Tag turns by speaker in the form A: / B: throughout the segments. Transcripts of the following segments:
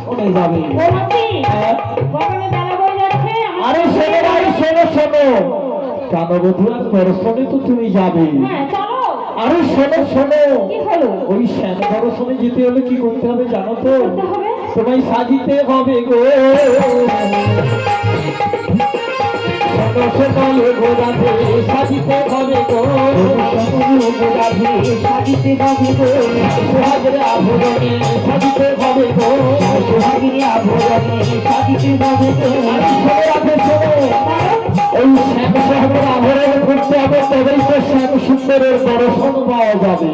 A: শোনে যাবে। হ্যাঁ? আরে শোনো ভাই, শোনো শোনো, প্রাণবধূ আর দর্শনে তো তুমি যাবে। আরে শোনো শোনো, ওই শ্যাম দর্শনে যেতে হলে কি করতে হবে জানো তো? তোমায় সাজিতে হবে গো। সাজিতে হবে গো, সাজিতে হবে গো, সোহাগের আভরণে সাজিতে হবে গো, সোহাগের আভরণে সাজিতে হবে গো। এই শ্যাম সোহাগের আভরণ করতে হবে, তবেই তো শ্যাম সুন্দরের দর্শন পাওয়া যাবে।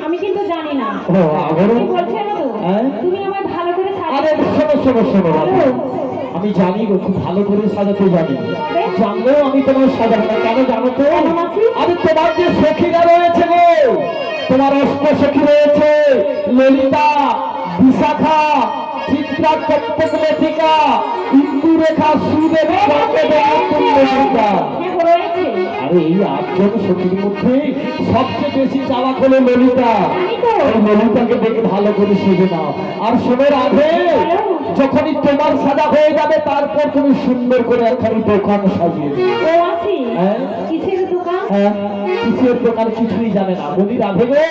B: আমি কিন্তু জানি না।
A: ও আভরণ,
B: তুমি আমায় ভালো করে
A: আরে শোনো শোনো শোনো, আমি জানি গো, খুব ভালো করে সাজাতে জানি। জানলেও আমি তোমার সাজাবো না, কেন জানো তো? আরে তোমার যে সখীরা রয়েছে গো, তোমার অষ্ট সখী রয়েছে, ললিতা, বিশাখা, চিত্রা, কপ্পকলেখিকা, ইন্দুরেখা, সুদেবী, ললিতা। আরে এই 8 জন সখীর মধ্যে সবচেয়ে বেশি চালাক হলো ললিতা। এই ললিতাকে দেখে ভালো করে সেজে নাও। আর শোনো রাধে, যখনই তোমার সাজা হয়ে যাবে তারপর তুমি সুন্দর করে একখানি দোকান সাজিয়ে দেবে। কিসের দোকান কিছুই জানে না, বলি রাধে গো।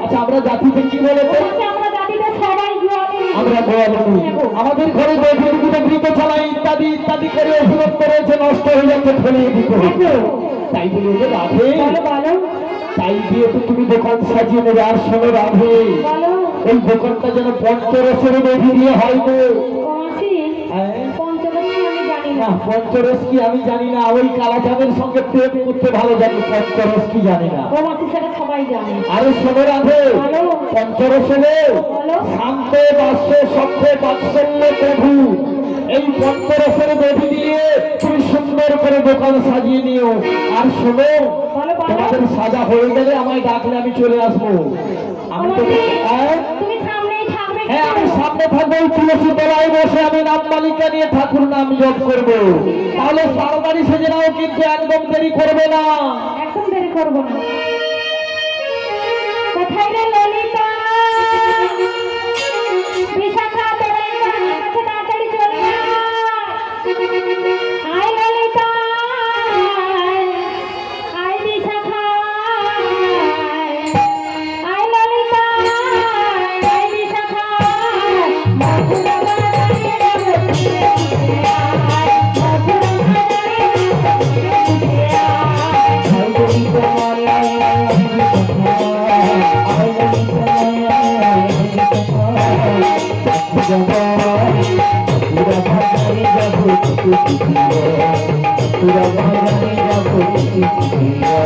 A: আচ্ছা আমরা জাতিতে কি বলে তো? আমরা গোয়ালি, আমাদের ঘরে গৃহ চালাই ইত্যাদি ইত্যাদি করে অভিনব রয়েছে, নষ্ট হয়ে যাচ্ছে, ফেলিয়ে দিতে হচ্ছে। তাই বলি যে রাধে, তাই দিয়ে তো তুমি দোকান সাজিয়ে নেবে। আর শোনো রাধে, এই দোকানটা যেন পঞ্চরসের বেঁধে দিয়ে হয় গো। পঞ্চরস কি আমি জানি না, ওই কালাচাঁদের সঙ্গে প্রেম করতে ভালো জানি, পঞ্চরস কি জানি না। আরে শোনো রাধে, পঞ্চরস হলো শান্ত, বাস্য, সভ্য, বাৎসল্য, প্রভু। এই পঞ্চরসের বেঁধে দিয়ে তুমি সুন্দর করে দোকান সাজিয়ে নিও। আর শোনো, তোমাদের সাজা হয়ে গেলে আমায় ডাকলে আমি চলে আসবো। আমি তো হ্যাঁ, আমি সামনে থাকবো, তুলসী তলায় বসে আমি নাম মালিকা নিয়ে ঠাকুর নাম জপ করবো। তাহলে তাড়াতাড়ি সেজে নাও, কিন্তু একদম দেরি করবে না।
B: একদম দেরি করবো না। কোথায় রে ললিতা, বিশাখা, তোরা আমার কাছে তাড়াতাড়ি চলে আয়। ললিতা, আয় বিশাখা, আয় ললিতা, আয় বিশাখা, মথুরা বাজারে যাব ফিরে ফিরে আয়, মথুরা বাজারে যাব ফিরে ফিরে আয়। আয় ললিতা, আয় বিশাখা, আয় ললিতা, আয় বিশাখা, মথুরা বাজারে যাব ফিরে ফিরে আয়, মথুরা বাজারে যাব ফিরে ফিরে আয়।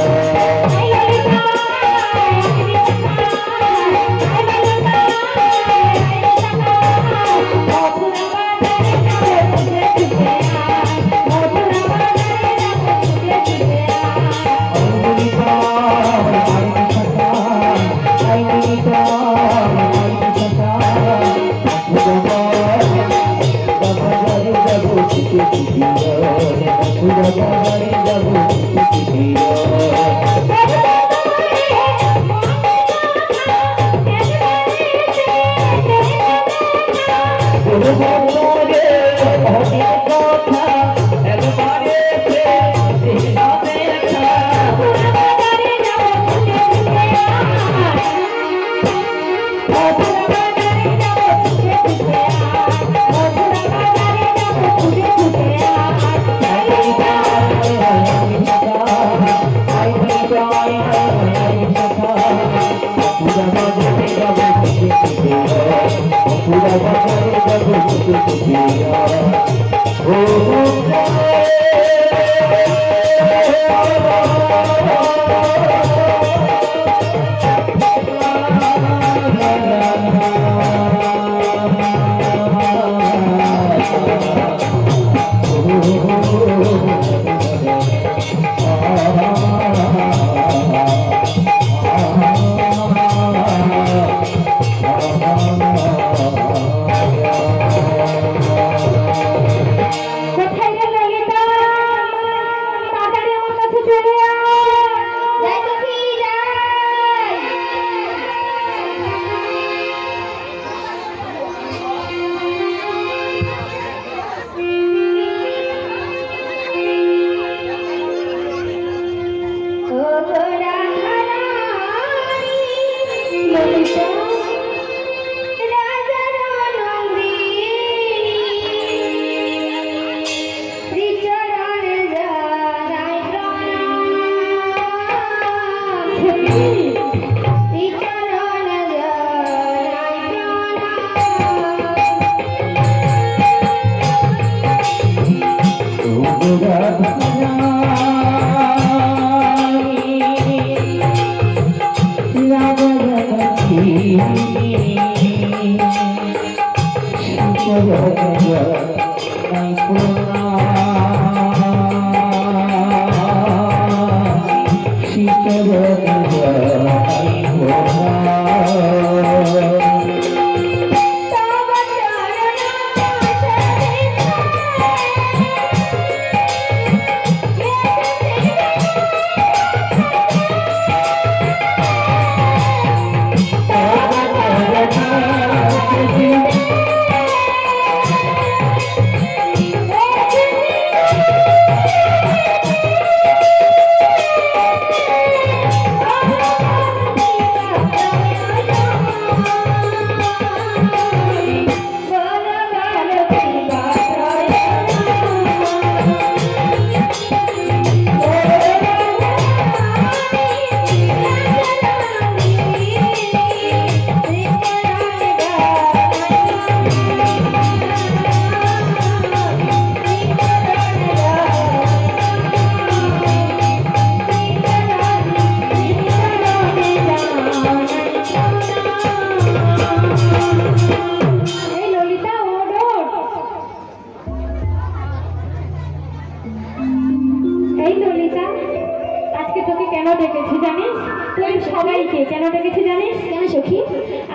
B: সবাইকে কেন ডেকেছি জানিস? কেন সখী?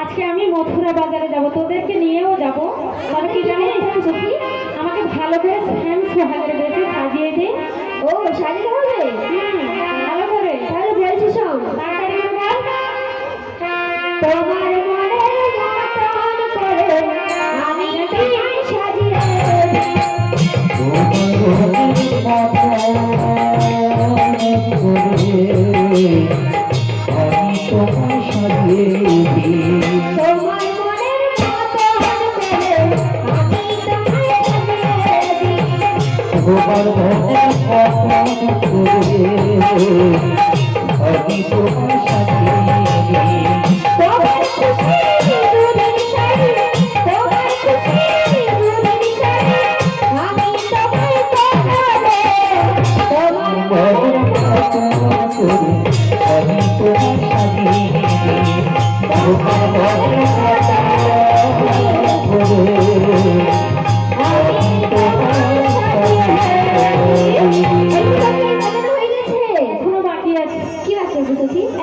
B: আজকে আমি মথুরা বাজারে যাব, তোদেরকে নিয়েও যাব। তবে কি জানিস সখী, আমাকে ভালো করে শ্যাম সোহাগের বেশি সাজিয়ে দে। ও সাজিয়ে হবে? ভালো করে। তাহলে বলছি শোন, তাড়াতাড়ি বল। তোমার মনের মতন করে আমি সাজিয়ে তোমার মনের মতন করে আমি তোমার খুশি দুদিন শাড়ি, তোমার খুশি দুদিন শাড়ি আমি তোমায় পরাবো। তোমার মনের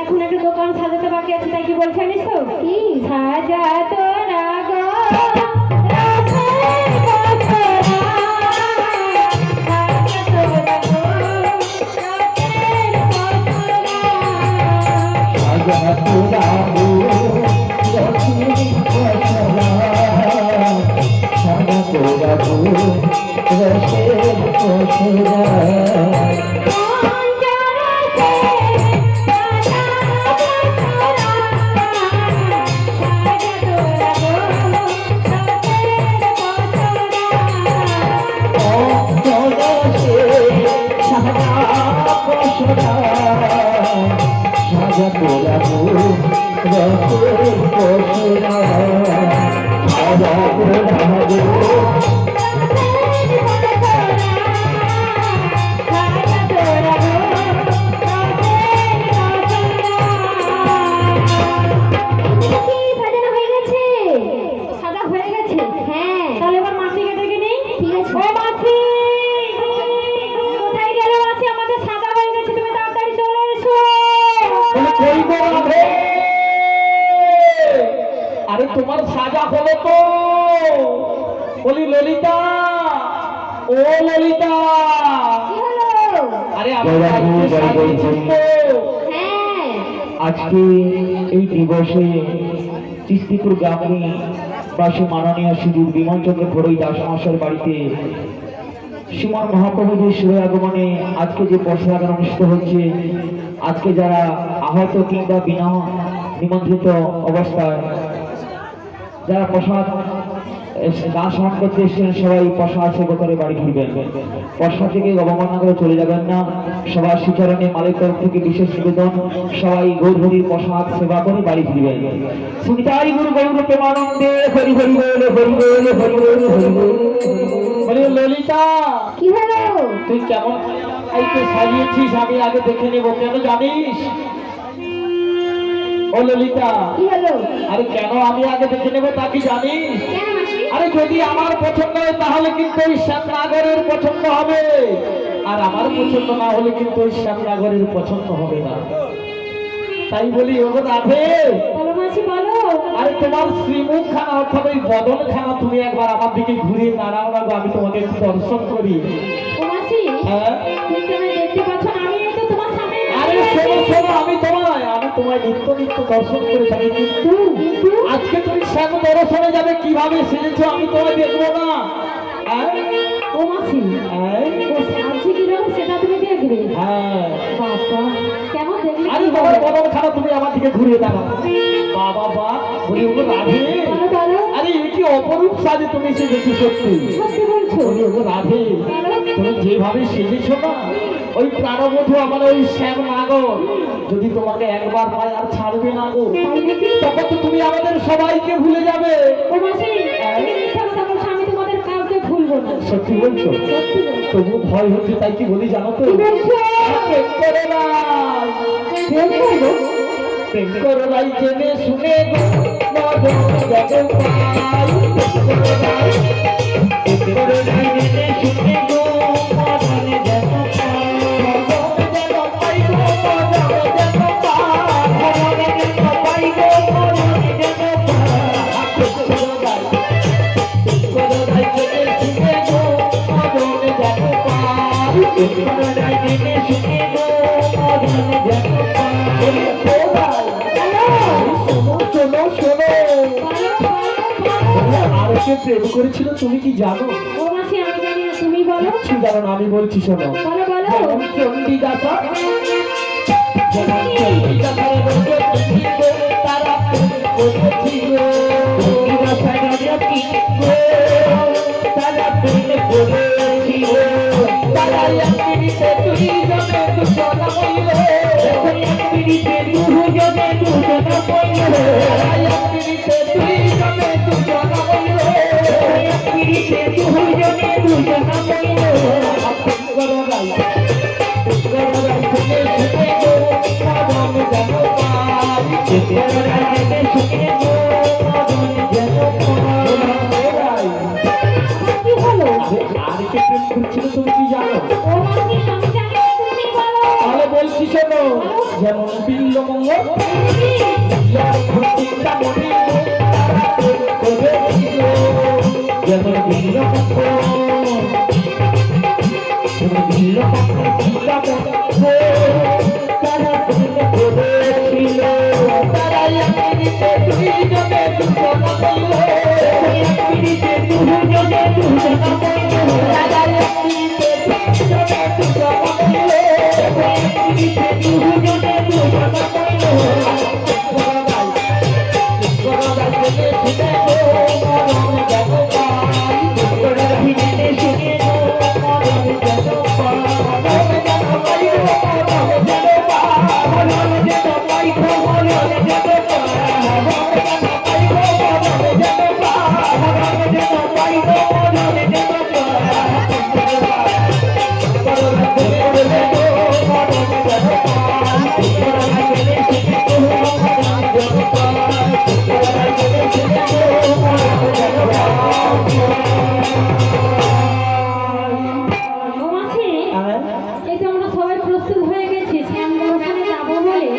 B: এখন একটা দোকান সাজাতে বাকি আছে, তাই কি বলছে জানিস তো? কি সাজা তোরা গো
A: আরে তোমার সাজা হলো তো? বলি ললিতা, ও ললিতা, আরে
C: আজকে এই দিবসে চিস্তিপুর গ্রামে বাসী মাননীয় শ্রী বিমলচন্দ্র ঘড়ই দাস মহাশয়ের বাড়িতে শ্রীমান মহাপ্রভুদের শুভ আগমনে আজকে যে বর্ষাগান অনুষ্ঠিত হচ্ছে, আজকে যারা আহত কিংবা নিমন্ত্রিত অবস্থায় যারা প্রসাদ গান সমান করতে এসেছেন সবাই প্রসাদ সেবা করে বাড়ি ফিরবেন। প্রসাদ থেকে অবমাননা করে চলে যাবেন না। সবার সুচরণে মালিক তরফ থেকে বিশেষ নিবেদন, সবাই গৌরহরির প্রসাদ সেবা করে বাড়ি ফিরবেন। সুনিতাই গুরু গৌর প্রেমানন্দে হরি হরি বলে হরি বলে হরি বলে হরি বলে।
A: বলি ললিতা,
B: কি হলো?
A: তুই কেমন আইতে সাজিয়েছিস আমি আগে দেখে নেব, কেন জানিস? ও ললিতা,
B: কি হলো?
A: আরে কেন আমি আগে দেখে নেব তা কি জানিস?
B: কেন মাসি?
A: আরে যদি আমার পছন্দ হয় তাহলে কিন্তু ওই শ্যামনগরের পছন্দ হবে, আর আমার পছন্দ না হলে কিন্তু ওই শ্যামনগরের পছন্দ হবে না। তাই বলি ও রাধে,
B: বলো মাসি বলো।
A: আরে তোমার শ্রীমুখ খানা অর্থাৎ ওই বদন খানা তুমি একবার আমার দিকে ঘুরিয়ে দাঁড়াও না গো, আমি তোমাকে একটু দর্শন করি।
B: ও মাসি,
A: হ্যাঁ,
B: তুমি তো আমায় দেখতে পাচ্ছ না, আমি এই তো তোমার সামনে
A: আরে
B: দাঁড়িয়ে
A: শোনো
B: আছি।
A: শোনো, আমি তোমায় নিত্য নিত্য দর্শন করে থাকি, কিন্তু আজকে তুমি শ্যাম দর্শনে যাবে কিভাবে সেজেছো আমি তোমায় দেখবো না। হ্যাঁ?
B: ও মাসি,
A: হ্যাঁ?
B: ও সাজছে কিরকম সেটা তুমি দেখবে?
A: হ্যাঁ।
B: বাবা, কেমন দেখলে
A: আরে
B: কি
A: তোমার
B: হবে?
A: বদন খানা তুমি আমার দিকে ঘুরিয়ে দাঁড়াও। বাবা বা বলি ও রাধে,
B: বলো বলো,
A: আরে এ কি অপরূপ সাজে তুমি সেজেছো সত্যি।
B: সত্যি বলছো?
A: বলি ও রাধে,
B: বলো।
A: তুমি যেভাবে সেজেছো না, ওই প্রাণবধূ আমার ওই শ্যাম নাগর যদি তোমাকে একবার পায় আর ছাড়বে না গো,
B: তাই নাকি?
A: তখন তো তুমি আমাদের সবাইকে ভুলে যাবে।
B: ও মাসি, তুমি মিথ্যা কথা বলছো, আমি তোমাদের কাউকে ভুলবো না।
A: সত্যি বলছো?
B: সত্যি বলছো।
A: তবু ভয় হচ্ছে, তাই কি বলি জানো তো?
B: কি বলছো?
A: প্রেম করো না,
B: প্রেম করবো?
A: প্রেম করো নাই জেনে শুনে গো, মদন যেন পাই। প্রেম করো নাই জেনে শুনে গো, মদন যেন পাই। মদন যেন পাই গো, মদন যেন পাই। মদন যেন পাই গো, মদন যেন পাই। প্রেম করো নাই, প্রেম করো নাই জেনে শুনে গো, মদন যেন পাই। প্রেম করো নাই জেনে শুনে গো, মদন যেন পাই। শোনো শোনো শোনো,
B: বলো, বলো, বলো।
A: আর কে প্রেম করেছিল তুমি কি জানো?
B: ও মাসি, আমি জানি না, তুমি বলো।
A: কিছু জানো না, আমি বলছি শোনো।
B: বলো, বলো।
A: যেমন চণ্ডীদাসা, যেমন চণ্ডীদাসার রোগে ছিল, তারা প্রেম করেছিল। চণ্ডীদাসার রোগে ছিল, তারা প্রেম করেছিল। তারা এক মিনিটে দুইজনে দুজনা হইল। এক মিনিটে দুজনে দুজনা হইল। তারা এক মিনিটে দুইজনে দুজনা হইল। এক মিনিটে দুজনে দুজনা হইল। প্রেম করো নাই, প্রেম করো নাই শুনে শুনে গো, মদন যেন পাই। প্রেম করো নাই জেনে শুনে গো, মদন যেন পাই।
B: কি হলো?
A: আর কে প্রেম করছিল তুমি কি জানো?
B: ও মাসি, আমি জানি না, তুমি বলো।
A: তাহলে বলছি শোনো, যেমন বিল্লমঙ্গল, যেমন বিল্লমঙ্গল, যেমন বিল্লমঙ্গল, তারা প্রেম করেছিল। তারা এক মিনিটে দুইজনে দুজনা হইল। এক মিনিটে দুজনে দুজনা হইল। তারা এক মিনিটে দুজনে দুজনা হইল। এক মিনিটে দুজনে দুজনা হইল।
B: ও মাসি, এই তো আমরা সবাই প্রস্তুত হয়ে গেছি শ্যাম দর্শনে যাবো বলে।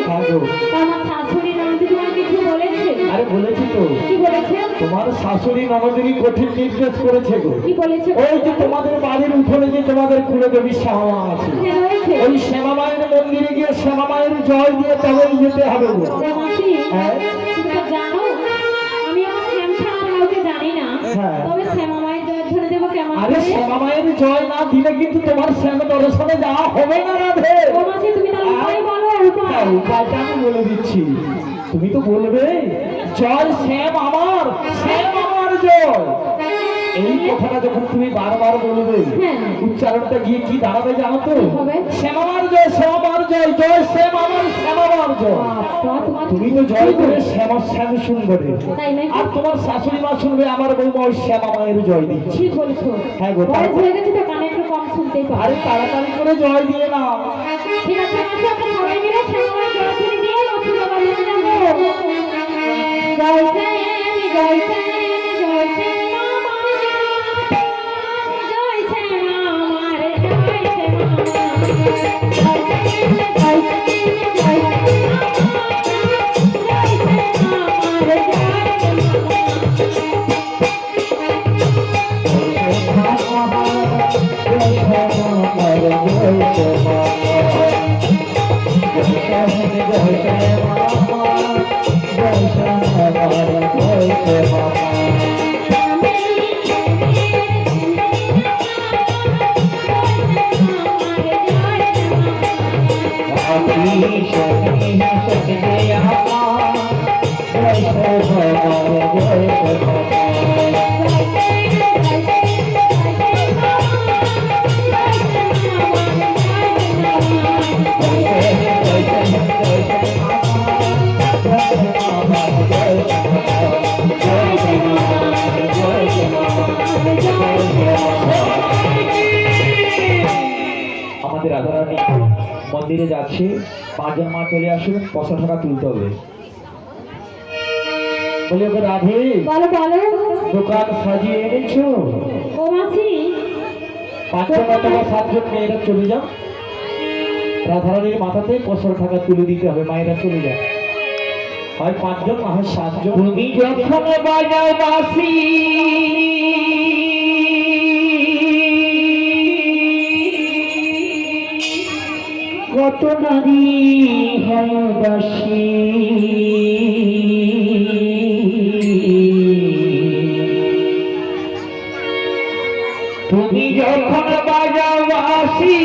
B: তা আমার শাশুড়ি নন্দী তোমার কিছু বলেছে?
A: আরে বলেছি তো,
B: কি বলেছে?
A: তোমার শাশুড়ি নবদেবী কঠিন নির্দেশ করেছে গো।
B: কি বলেছে?
A: ওই যে তোমাদের বাড়ির উঠোনে যে তোমাদের কুলদেবী শ্যামা আছে,
B: হ্যাঁ, রয়েছে।
A: ওই শ্যামা মায়ের মন্দিরে গিয়ে শ্যামা মায়ের জয় দিয়ে তবেই যেতে হবে গো।
B: ও মাসি,
A: হ্যাঁ।
B: তুমি তো জানো আমি আমার শ্যাম ছাড়া কাউকে জানি না।
A: হ্যাঁ।
B: তবে শ্যামা মায়ের জয় ধরে দেবো কেমন
A: আরে
B: করে?
A: শ্যামা মায়ের জয় না দিলে কিন্তু তোমার শ্যাম দর্শনে যাওয়া হবে না রাধে।
B: ও মাসি, তুমি তাহলে উপায় বলো,
A: হ্যাঁ,
B: উপায়।
A: উপায়টা আমি বলে দিচ্ছি। তুমি তো বলবে জয় শ্যাম আমার জয়। এই কথাটা যখন তুমি বারবার বলবে
B: হ্যাঁ।
A: উচ্চারণটা গিয়ে কি দাঁড়াবে জানো তো?
B: কি হবে?
A: শ্যাম আমার জয়, শ্যাম আমার জয়, জয় শ্যাম আমার জয়।
B: বাবা, তোমার
A: তুমি তো জয় করে শ্যাম শুনবে,
B: তাই নাকি?
A: আর তোমার শাশুড়ি মা শুনবে আমার বৌমা ওই শ্যাম মায়ের জয় দিচ্ছে।
B: ঠিক বলেছো।
A: হ্যাঁ গো,
B: বয়স হয়ে গেছে তো কানে একটু কম শুনতেই পারে।
A: আরে তাড়াতাড়ি করে জয় দিয়ে না।
B: ঠিক আছে মাসি, আমরা সবাই মিলে শ্যামার জয়ধ্বনি দিয়ে মথুরা বাজারে যাবো। জয় শ্যাম, জয় শ্যাম, জয় শ্যাম আমার, জয় শ্যাম আমার, জয় শ্যাম আমার, জয় শ্যাম, জয় শ্যাম, জয় শ্যাম আমার, জয়
C: আমাদের রাধারানী মন্দিরে যাচ্ছে, 5 জন মা চলে আসুন, 500 টাকা তুলতে হবে।
A: বলে ওকে রাধে,
B: বলো বলো।
A: দোকান সাজিয়ে এনেছো?
B: ও মাসি,
A: 5 জন অথবা 7 জন মেয়েরা চলে যাও, রাধারানীর মাথাতে 500 টাকা তুলে দিতে হবে। মায়েরা চলে যাও, হয় 5 জন না হয় 7 জন।
C: তুমি যখন বাজাও বাঁশি কত নারী হয় দাসী, তুমি যখন বাজাও বাঁশি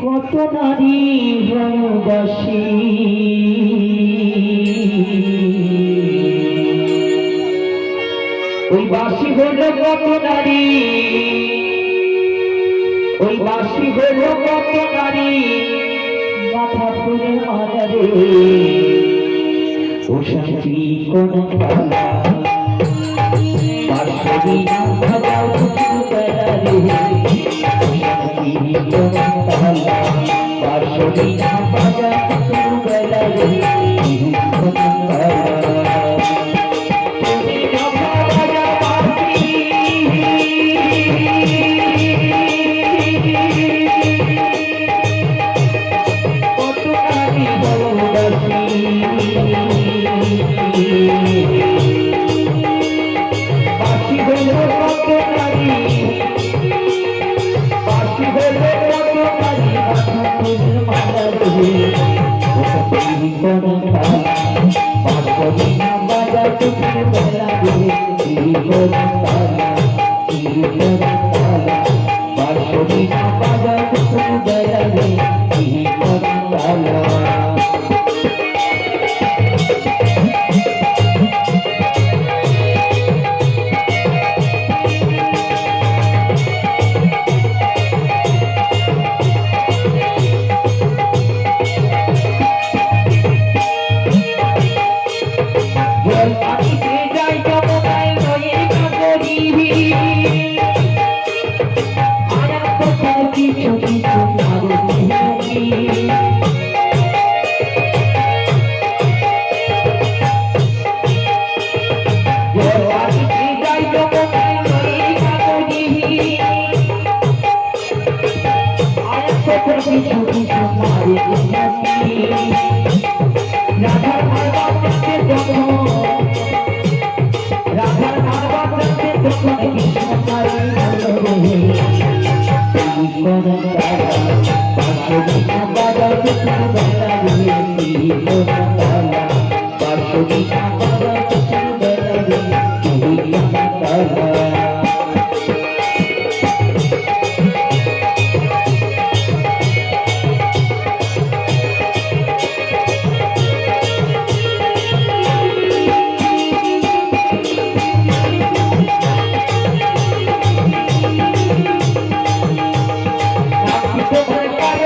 C: কত নারী হয় দাসী, ওই বাঁশি হলো কত নারী, ওই বাঁশি হলো কত নারী মাথা ফুলের মালারে, ও শান্তি কোন পালা পার্শ্ববী না ভাজাও বেলারে, ও শান্তি কোন পালা পার্শ্ববী না ভাজাও বেলারে, কোন পালা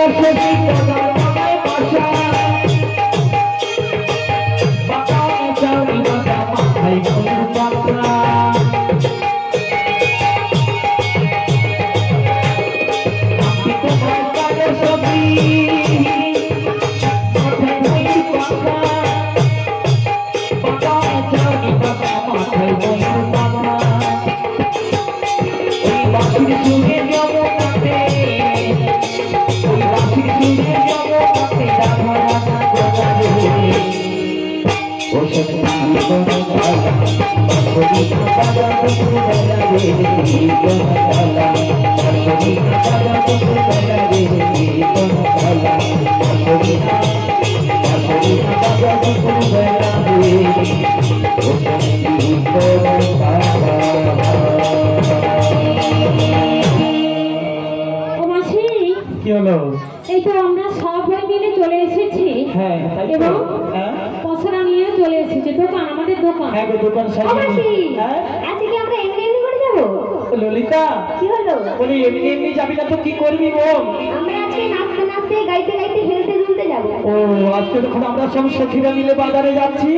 A: সখী তোমার মাথায় বাসা বাঁকা চাউরি বাঁকা মাথায় ময়ূর পাখা আমি তোমার কালো সখী মাথায় ময়ূর পাখা বাঁকা চাউরি বাঁকা মাথায় ময়ূর পাখা ওই বাঁশির সুরে জগতে ওই বাঁশির সুরে জগতে রাধা রাধা গোলারে ও সখী কোন কালা বাঁশরি বাজা বন্ধু বেলা রে কোন কালা বাঁশরি বাজা বন্ধু বেলা রে কোন কালা বাঁশরি বাজা বন্ধু বেলা রে ও সখী কোন কালা
B: ও মাসি,
A: কি হলো?
B: এই তো আমরা সবাই মিলে চলে এসেছি
A: হ্যাঁ তাই তো।
B: এবং
A: হ্যাঁ
B: পছরা নিয়ে চলে এসেছি দোকান, আমাদের দোকান।
A: হ্যাঁ গো, দোকান
B: ও
A: সাজিয়ে
B: মাসি,
A: হ্যাঁ
B: আজকে কি আমরা এমনি এমনি করে যাবো?
A: ললিতা
B: কি হলো?
A: বলি এমনি এমনি যাবি না তো কি করবি বল?
B: আমরা আজকে নাচতে নাচতে গাইতে গাইতে হেলতে দুলতে যাবো।
A: ও আজকে যখন আমরা সব সখীরা মিলে বাজারে যাচ্ছি,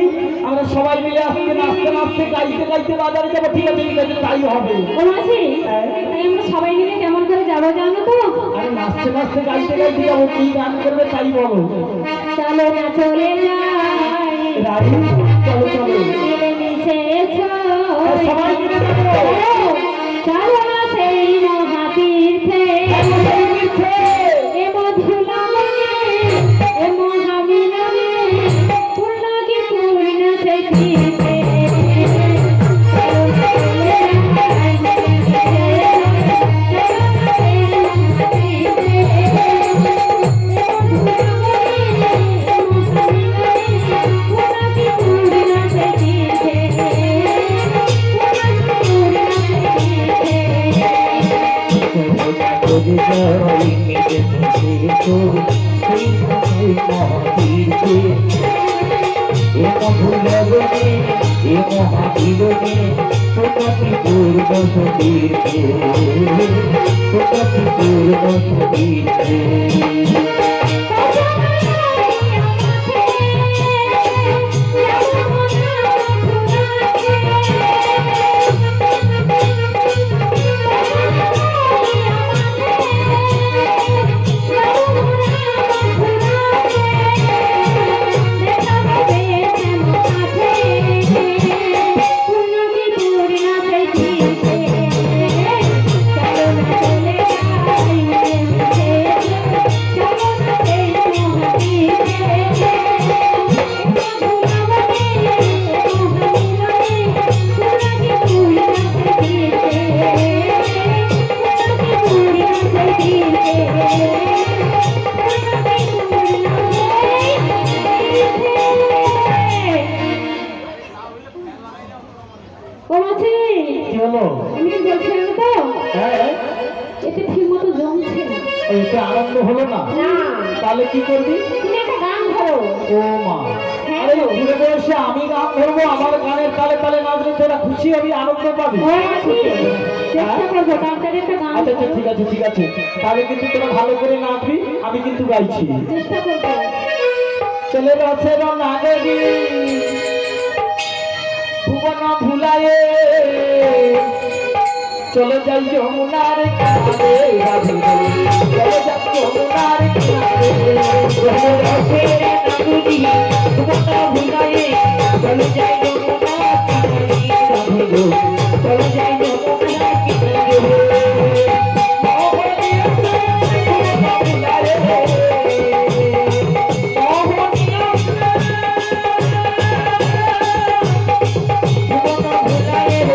A: আমরা সবাই মিলে আজকে নাচতে নাচতে গাইতে গাইতে বাজারে যাবো। ঠিক আছে ঠিক আছে, তাই হবে।
B: ও মাসি,
A: হ্যাঁ।
B: তাই আমরা সবাই মিলে কেমন করে যাবো জানো তো?
A: আরে নাচতে নাচতে গাইতে গাইতে যাবো, কি গান করবে তাই বলো।
B: চলো না চলে যাই,
A: রাই চলো চলো
B: মিলেমিশে এসো।
A: সবাই মিলে যাবো।
B: চলো না সেই মহাতীর্থে, এ মধুলামে, এ মহামিলনে, পূর্ণাকে পূর্ণ সেই তীর্থে। চলো না চলে যাই, মিলেমিশে এসো। চলো না সেই মহাতীর্থে, এ মধুলামে, এ মহামিলনে, পূর্ণাকে পূর্ণ সেই তীর্থে।
A: কি হলো?
B: আমি কি বলছিলাম তো,
A: হ্যাঁ
B: এতে ঠিক মতো জমছে না।
A: এটা আনন্দ হলো না,
B: না,
A: তাহলে কি করবি?
B: তুমি একটা গান ধরো।
A: ও মা,
B: হ্যাঁ
A: আরে
B: গো।
A: ঘুরে বসে আমি গান ধরবো, আমার গানের তালে তালে নাচলে তোরা খুশি হবি, আনন্দ পাবি।
B: ও মাসি, চেষ্টা করবো তাড়াতাড়ি একটা গান
A: আচ্ছা আচ্ছা,
B: ধরো।
A: ঠিক আছে ঠিক আছে, তাহলে কিন্তু তোরা ভালো করে নাচবি, আমি কিন্তু গাইছি।
B: চেষ্টা করবো।
A: চলে রসের নাগরি ভুবন ভুলায়ে, চলে যাই যমুনার কিনারে রাধে গো, চলে যাই যমুনার কিনারে। চলে রসের নাগরি ভুবন ভুলায়ে, চলে যাই যমুনার কিনারে রাধে গো, চলে যাই যমুনার কিনারে। মোহনীয় ভুবন ভুলায়ে,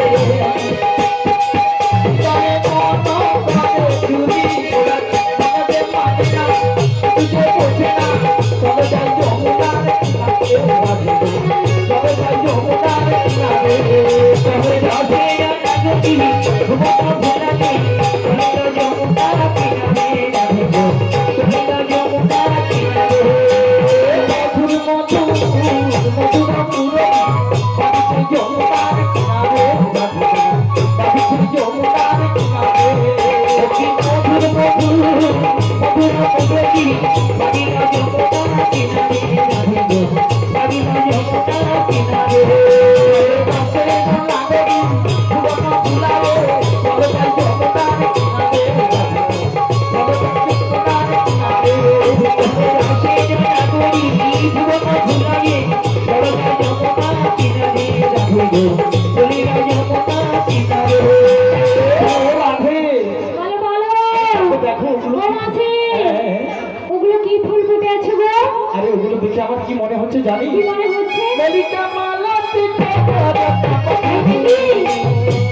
A: মধুর
C: লাগি বাগিনা যমুনা কিনারে রাধে গো বাগিনা যমুনা কিনারে পাশে লাগি ভুবন ভুলারে বড় যমুনা কিনারে রাধে গো বড় যমুনা কিনারে পাশে লাগি ভুবন ভুলারে বড় যমুনা কিনারে রাধে গো বড় যমুনা কিনারে রাধে
B: বলো বলো
C: দেখো ওগুলো
B: ও মাসি
C: হ্যাঁ।
B: ওগুলো কি ফুল ফুটে আছে গো
A: আরে ওগুলো দেখে আমার কি মনে হচ্ছে জানি
B: কি মনে হচ্ছে
A: মল্লিকা মালা টিকা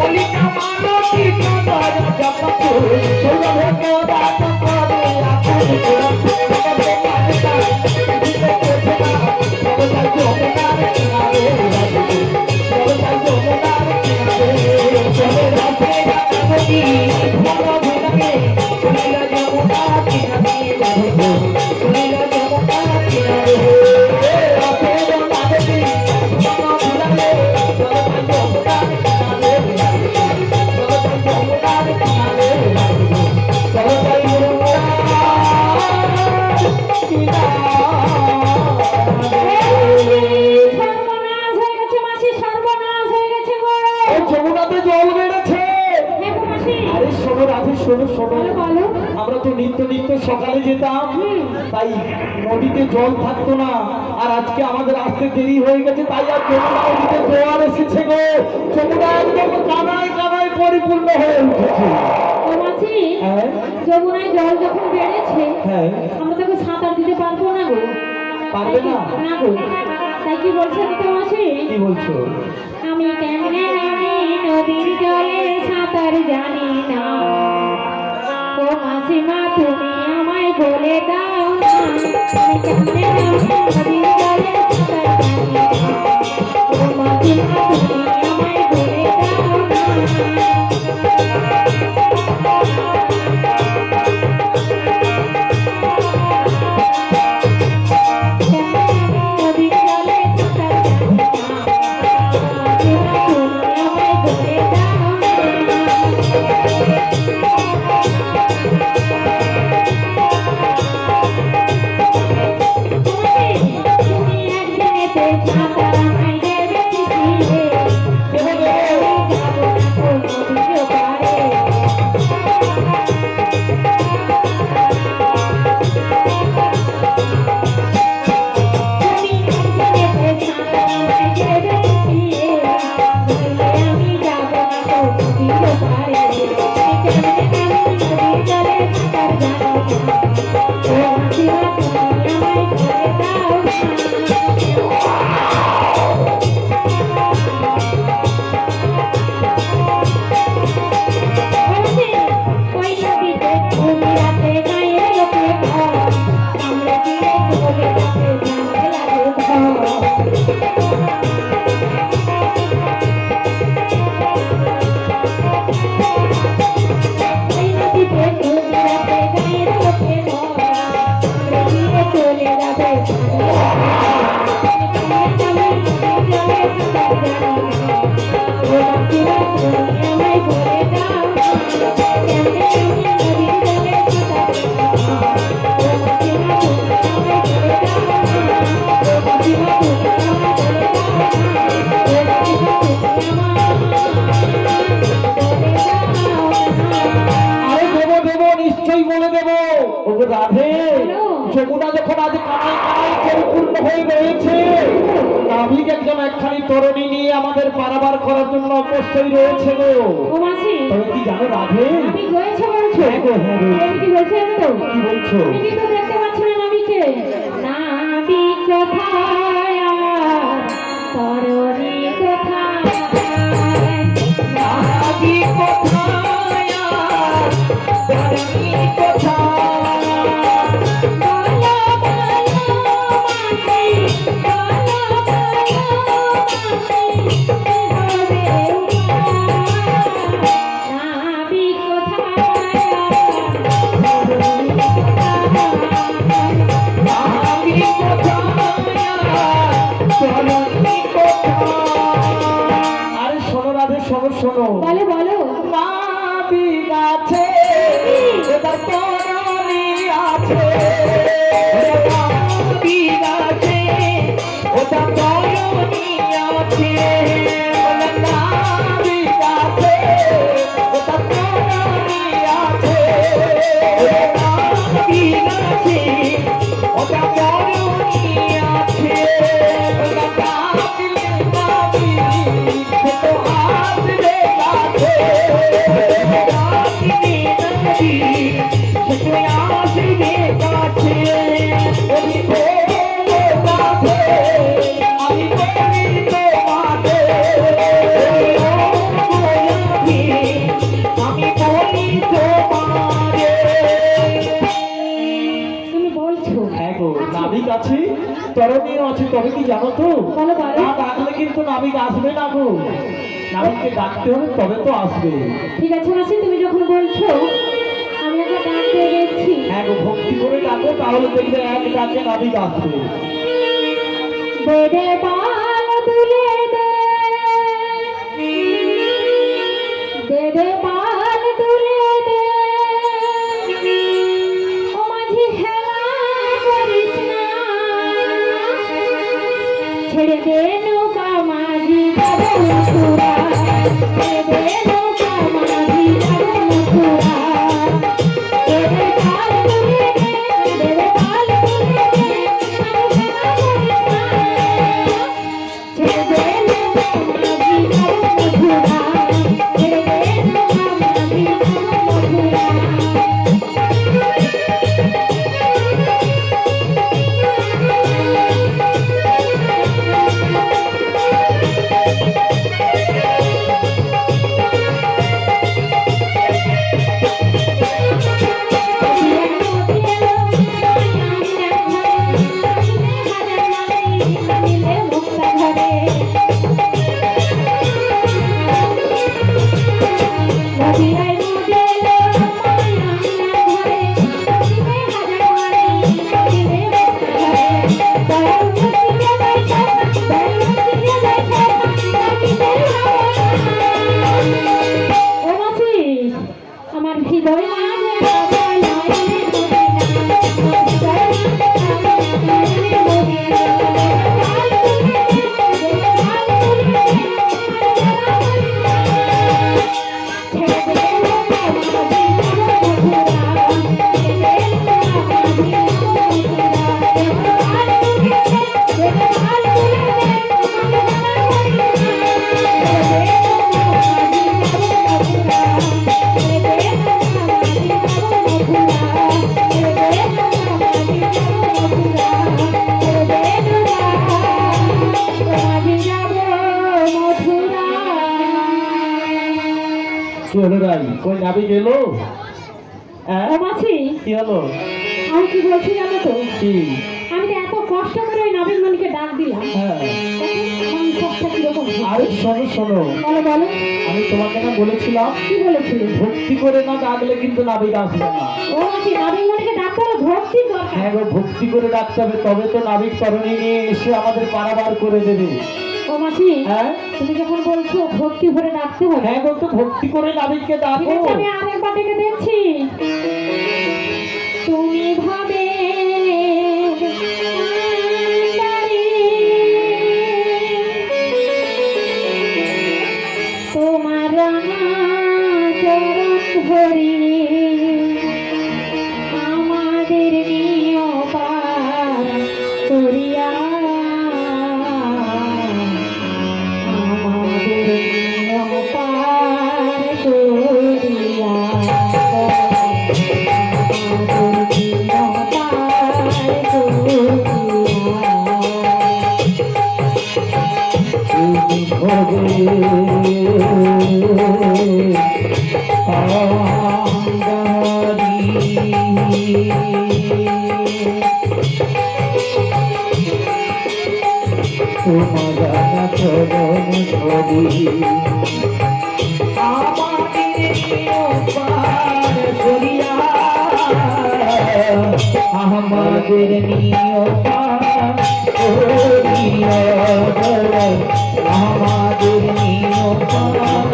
A: মল্লিকা মালা টিকা জপু সোলা ভেকা দাত করে আপনি করে মানতা দিতে কোথা বড় যমুনার কিনারে বড় যমুনার কিনারে চলে রাতে গাছি বড় ভুলাগে সোলা যমুনা কিনারে রাধে সোলা যমুনা কিনারে রাতে রাতে বড় ভুলাগে বড় যমুনার কিনারে বড় যমুনার কিনারে বড়
B: সর্বনাশ হয়ে গেছে মাসি সর্বনাশ হয়ে গেছে গো
A: যমুনাতে জল বেড়েছে।
B: হ্যাঁ গো মাসি
A: আরে শোনো রাধে শোনো শোনো
B: বলো বলো
A: আমরা তো নিত্য সকালে যেতাম তাই নদীতে জল থাকতো না আর আজকে আমাদের আসতে দেরি হয়ে গেছে তাই আর যমুনা নদীতে জোয়ার এসেছে গো যমুনা একদম কানায় কানায় পরিপূর্ণ হয়ে উঠেছে।
B: ও মাসি
A: হ্যাঁ
B: যমুনায় জল যখন বেড়েছে
A: হ্যাঁ
B: আমরা তাকে সাঁতার দিতে পারবো না গো
A: পারবে না?
B: না গো তাই কি বলছেন তো মাসি
A: কি বলছো?
B: আমি কেমনে নামি নদীর জলে সাঁতার জানি না ও মাসিমা তুমি আমায় বলে দাও না আমি কেমনে নামি নদীর জলে সাঁতার জানি না ও মাসিমা তুমি আমায় বলে দাও না নদীর জলে সাঁতার জানি না মাসিমা তুমি আমায় বলে দাও তুমি একদিনেতে সাঁতার আমায় দেবে শিখিয়ে
A: দেবো, দেবো।
B: যাবো না তো নদীর পাড়ে তুমি একদিনেতে সাঁতার আমায় দেবে শিখিয়ে নইলে আমি যাবো না তো নদীর পাড়ে আমি কেমনে নামি নদীর জলে সাঁতার জানি না ও মাসিমা তুমি আমায় বলে দাও না ওই নদীতে তুমি রাতে গায়ে লোকে ভয় আমরা গিয়ে চলে যাবে ঝামেলা ওই নদীতে তুমি রাতে গায়ে লোকে ভয় আমরা গিয়ে চলে যাবে আমায় বলে দাও কেমনে আমি নদীর জলে সাঁতার জানি না ও মাসিমা তুমি আমায় বলে দাও ও মাসিমা তুমি আমায় বলে দাও
A: আরে দেবো দেবো নিশ্চয়ই বলে দেবো ওগো রাধে
B: বলো।
A: যমুনা যখন আজ কানায় কানায় পরিপূর্ণ হয়ে রয়েছে নাবিক একজন একখানি তরণী নিয়ে আমাদের পারাবার করার জন্য অবশ্যই রয়েছে গো
B: ও মাসি
A: তবে কি জানো রাধে
B: আমি রয়েছে বলছো
A: হ্যাঁ গো, হ্যাঁ রয়েছে।
B: আমি কি বলছেন তো
A: কি বলছো
B: আমি কিন্তু দেখতে পাচ্ছি না নাবিকে নাবিক কোথায় আমার তরণী কোথায়
A: নাবিক কোথায় আর তরণী কোথায়
B: বলো বলো মাসি বলো বলো মাসি হবে নাবিক কোথায় আমার তরণী কোথায়
A: হ্যাঁ গো, নাবিক আছে, তরণীও আছে, তবে কি জানো তো?
B: বলো, বলো।
A: না ডাকলে কিন্তু নাবিক আসবে না গো। নাবিককে ডাকতে হবে তবে তো আসবে।
B: ঠিক আছে মাসি, তুমি যখন বলছো আমি একবার ডাক দিয়ে দেখছি।
A: হ্যাঁ গো, ভক্তি করে ডাকো, তাহলে দেখবে এক ডাকে নাবিক আসবে।
B: দে দে পাল তুলে দে, দে দে পাল তুলে দে, ও মাঝি হেলা করিস না, ছেড়ে দে নৌকা মাঝি যাবো মথুরা, ছেড়ে দে নৌকা মাঝি যাবো মথুরা, দে দে পাল তুলে দে, দে দে পাল তুলে দে, মাঝি হেলা করিস না, ছেড়ে দে নৌকা মাঝি যাবো মথুরা, ছেড়ে দে নৌকা মাঝি যাবো মথুরা। আমার হৃদয় মাঝে বাবা নাই
A: কি হলো রাই, কই নাবিক এলো? হ্যাঁ,
B: ও মাসি,
A: কি হলো?
B: আমি কি বলছি জানো তো?
A: কি?
B: আমি তো এত কষ্ট করে ওই নবীন মণিকে ডাক দিলাম,
A: হ্যাঁ,
B: আমার সবটা কিরকম হলো?
A: আরে শোনো শোনো,
B: বলো বলো,
A: আমি তোমাকে না বলেছিলাম
B: কি বলেছিলে?
A: ভক্তি করে না ডাকলে কিন্তু নাবিক আসবে না।
B: ও মাসি, নবীন মণিকে ডাকতে হলে ভক্তির দরকার।
A: হ্যাঁ গো, ভক্তি করে ডাকতে হবে, তবে তো নাবিক তরণী নিয়ে এসে আমাদের পারাবার করে দেবে।
B: ও মাসি,
A: হ্যাঁ
B: তুমি যখন বলছো ভক্তি ভরে ডাকতে হবে,
A: হ্যাঁ গো, তো ভক্তি করে নাবিককে
B: ঠিক
A: ডাকো।
B: আছে, আমি আরেকবার ডেকে দেখছি। তুমি ভাবে তোমার রাঙা চরণ ধরি আমাদের নিয় পার করিয়া, আমাদের নিয় পার করিয়া, আমাদের নিয় পার করিয়া।
A: তুমি তোমার চরণ ধরি আমাদের পার করিয়া, আমাদের নিয় পার করিয়া, আমাদের নিয় পার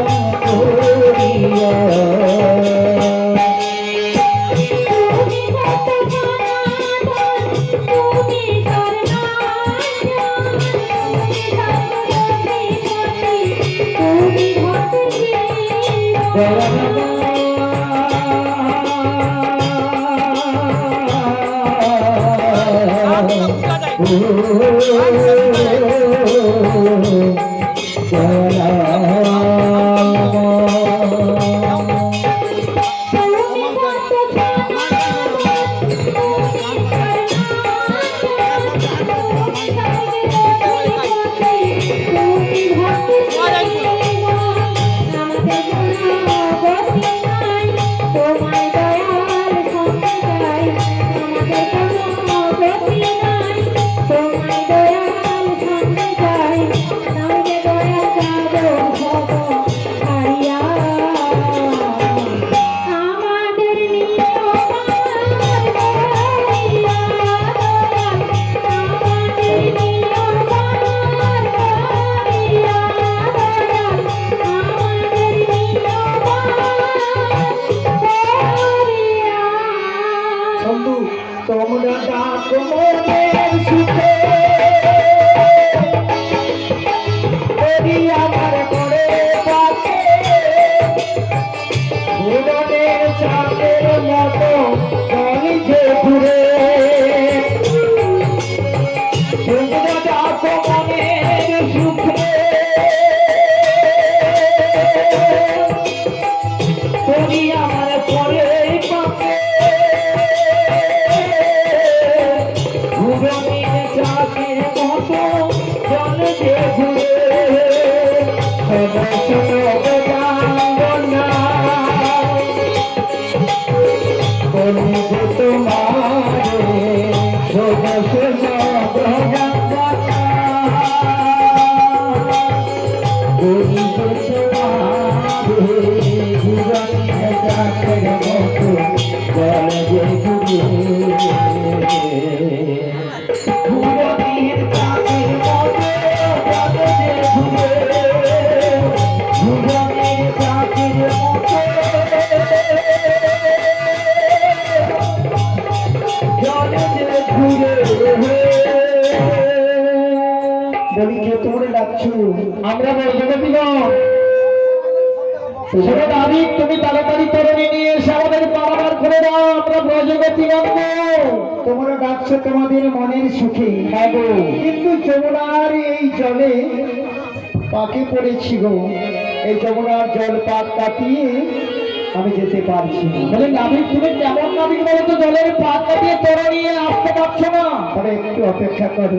A: করিয়া।
B: তুমি সত্য সনাতন, তুমি শরণাগত, তুমি সর্বদধিপতি, তুমি ভক্তি তোমায় দয়াল সঙ্গে চাই, আমাদের কোনো
A: আগমনের সুখে তোরি আমার করে বাঁচে ঘুরনের চাঁদের মতো জল যে ঘুরে আগমনের সুখে তোরি আমার করে বাঁচে ঘুরনের চাঁদের মতো জল যে ঘুরে বলি কে তোমরা ডাকছো? আমরা ব্রজগতিগণ। সেটা দাবি তুমি তাড়াতাড়ি তরুণী নিয়ে এসে আমাদের পারাবার করে দাও, আমরা ব্রজগতিগণ। তোমরা ডাকছো তোমাদের মনের সুখে, কিন্তু যমুনার এই জলে পাকে পড়েছি গো। এই যমুনার জল পাক কাটিয়ে আমি যেতে পারছি না। বলে নাবিক তুমি কেমন নাবিক বলো তো, জলের পাক কাটিয়ে তরুণী নিয়ে আসতে পারছো না? তবে একটু অপেক্ষা করো।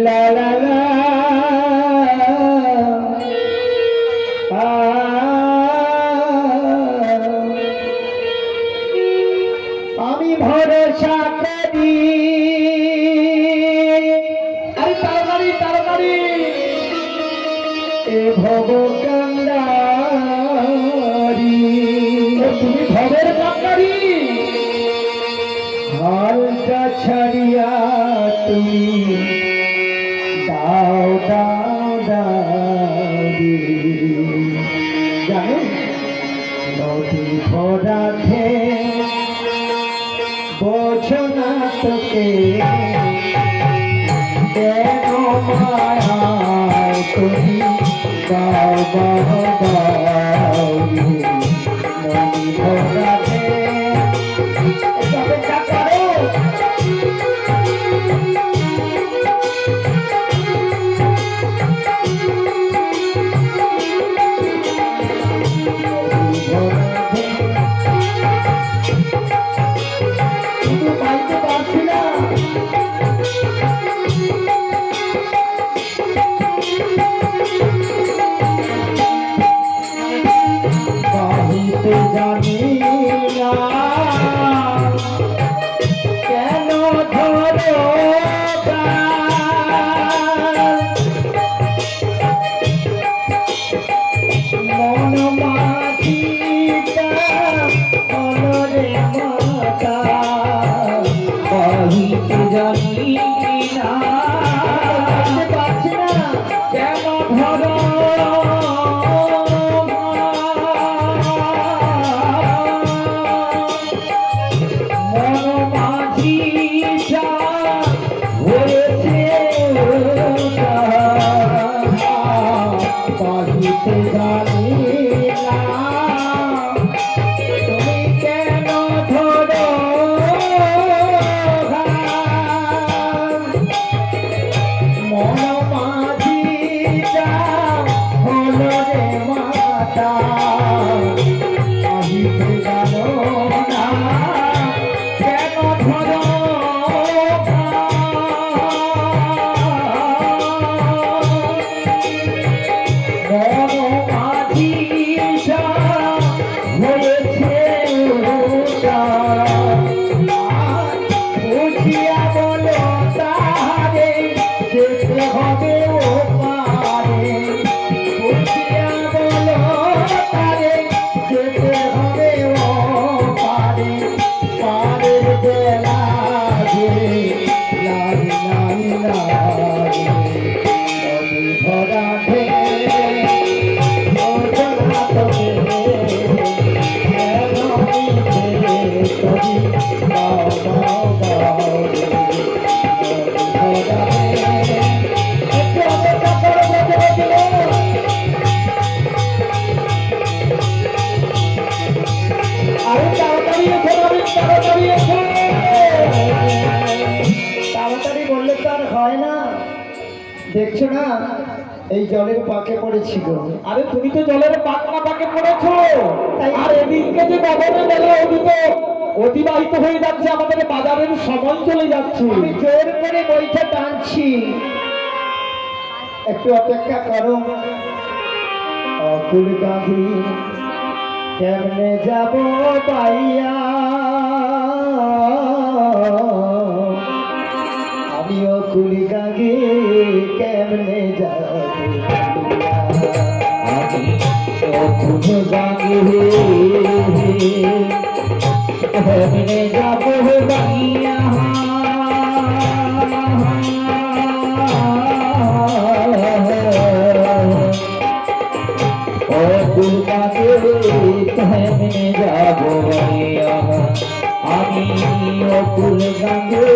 A: লা লা লা আমি ভরসা করি, আরে তাড়াতাড়ি তাড়াতাড়ি, এ ভব কান্ডারি, তুমি ভবের কান্ডারি। হালটা ছাড়িয়া তুমি দাও দাও দাও, জানো নদী ভরাতে বোঝো না তোকে কেন মায়ায় তুমি দাও দাও দাও, নদী ভরাতে অপেক্ষা করো। জানি
D: দেখছো না এই জলের পাকে পড়েছি গো।
A: আরে তুমি তো জলের পাকনা পাকে পড়েছো, আর এদিকে যে বাজারে বেলা ওদিকে অতিবাহিত হয়ে যাচ্ছে, আমাদের বাজারের সময় চলে যাচ্ছে।
D: আমি জোর করে বইটা টানছি, একটু অপেক্ষা করো। অকুল গাভী কেমনে যাব পাইয়া, আমি অকুল গাভী কেমনে যাব
C: আমি অকুল গাগে কেমনে যাব বাইয়া, অকুল গাগে কেমনে যাব বাইয়া, আমি অকুল গাগে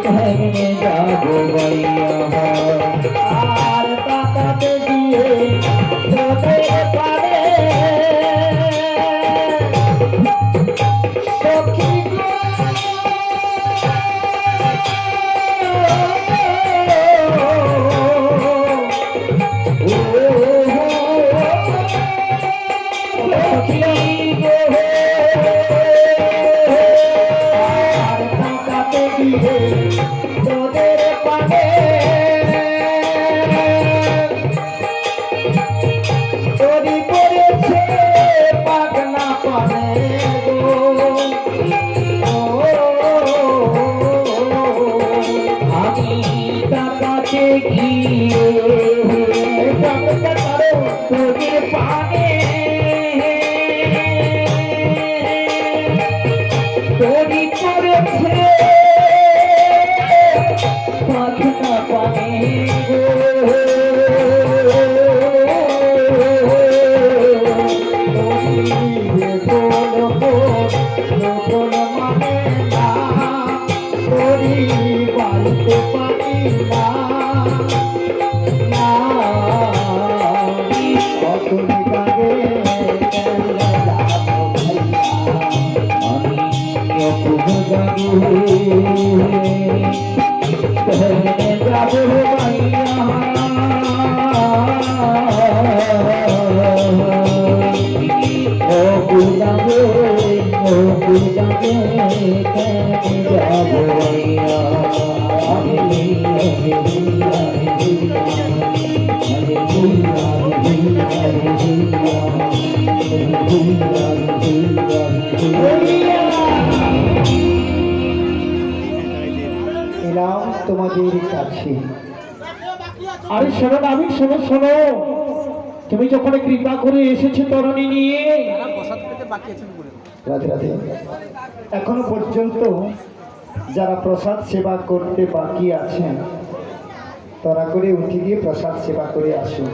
C: কেমনে যাব বাইয়া।
D: আর তাকাতে দিয়ে হতে পারে সখী গো। আর তাকাতে দিয়ে তোদের পানে তরি পড়েছে পাগনা পানে গো।
C: আমি তাকাতে গিয়ে তোদের পানে তরি করেছে পাখনা পানে গো।
D: মানে না তরি বাড়িতে পারি না না অকুল গাগে কেমনে যাব
C: আমি অকুল গাগে কেমনে যাব বাইয়া, অকুল গাগে অকুল গাগে কেমনে যাব বাইয়া।
D: এলাম তোমাদের কাছে।
A: আরে শোনো না, আমি শোনো শোনো, তুমি যখন কৃপা করে এসেছো তরুণী নিয়ে,
D: রাধে রাধে। এখনো পর্যন্ত যারা প্রসাদ সেবা করতে বাকি আছেন, তারা করে উঠে গিয়ে প্রসাদ সেবা করে আসুন।